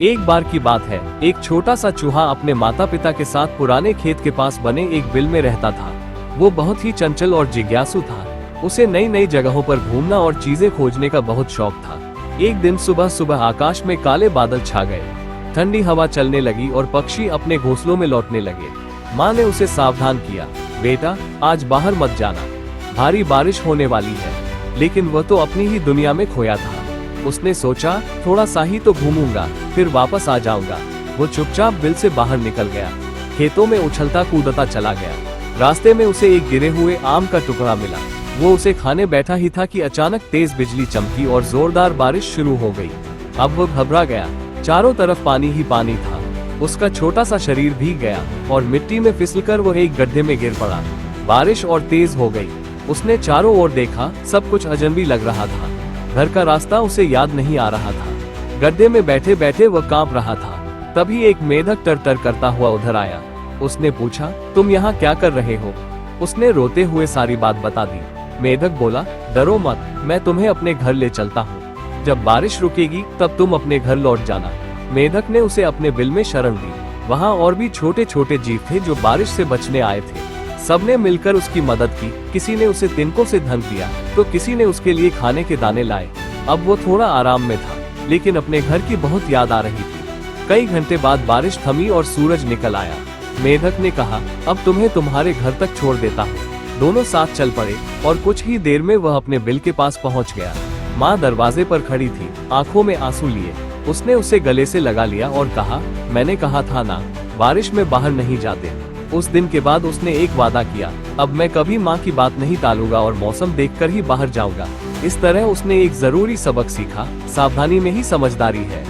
एक बार की बात है, एक छोटा सा चूहा अपने माता पिता के साथ पुराने खेत के पास बने एक बिल में रहता था। वो बहुत ही चंचल और जिज्ञासु था। उसे नई नई जगहों पर घूमना और चीजें खोजने का बहुत शौक था। एक दिन सुबह सुबह आकाश में काले बादल छा गए, ठंडी हवा चलने लगी और पक्षी अपने घोंसलों में लौटने लगे। माँ ने उसे सावधान किया, बेटा आज बाहर मत जाना, भारी बारिश होने वाली है। लेकिन वह तो अपनी ही दुनिया में खोया था। उसने सोचा थोड़ा सा ही तो घूमूंगा, फिर वापस आ जाऊंगा। वो चुपचाप बिल से बाहर निकल गया, खेतों में उछलता कूदता चला गया। रास्ते में उसे एक गिरे हुए आम का टुकड़ा मिला। वो उसे खाने बैठा ही था कि अचानक तेज बिजली चमकी और जोरदार बारिश शुरू हो गई। अब वो घबरा गया, चारों तरफ पानी ही पानी था। उसका छोटा सा शरीर भीग गया और मिट्टी में फिसलकर वो एक गड्ढे में गिर पड़ा। बारिश और तेज हो गई। उसने चारों ओर देखा, सब कुछ अजनबी लग रहा था। घर का रास्ता उसे याद नहीं आ रहा था। गड्ढे में बैठे बैठे वह कांप रहा था। तभी एक मेढक टर करता हुआ उधर आया। उसने पूछा, तुम यहाँ क्या कर रहे हो? उसने रोते हुए सारी बात बता दी। मेढक बोला, डरो मत, मैं तुम्हें अपने घर ले चलता हूँ। जब बारिश रुकेगी तब तुम अपने घर लौट जाना। मेढक ने उसे अपने बिल में शरण दी। वहाँ और भी छोटे छोटे जीव थे जो बारिश से बचने आए थे। सबने मिलकर उसकी मदद की। किसी ने उसे तिनकों से धन दिया तो किसी ने उसके लिए खाने के दाने लाए। अब वो थोड़ा आराम में था, लेकिन अपने घर की बहुत याद आ रही थी। कई घंटे बाद बारिश थमी और सूरज निकल आया। मेढक ने कहा, अब तुम्हें तुम्हारे घर तक छोड़ देता हूँ। दोनों साथ चल पड़े और कुछ ही देर में वह अपने बिल के पास पहुँच गया। माँ दरवाजे पर खड़ी थी, आंखों में आंसू लिए। उसने उसे गले से लगा लिया और कहा, मैंने कहा था ना, बारिश में बाहर नहीं जाते। उस दिन के बाद उसने एक वादा किया, अब मैं कभी माँ की बात नहीं टालूंगा और मौसम देखकर ही बाहर जाऊंगा। इस तरह उसने एक जरूरी सबक सीखा, सावधानी में ही समझदारी है।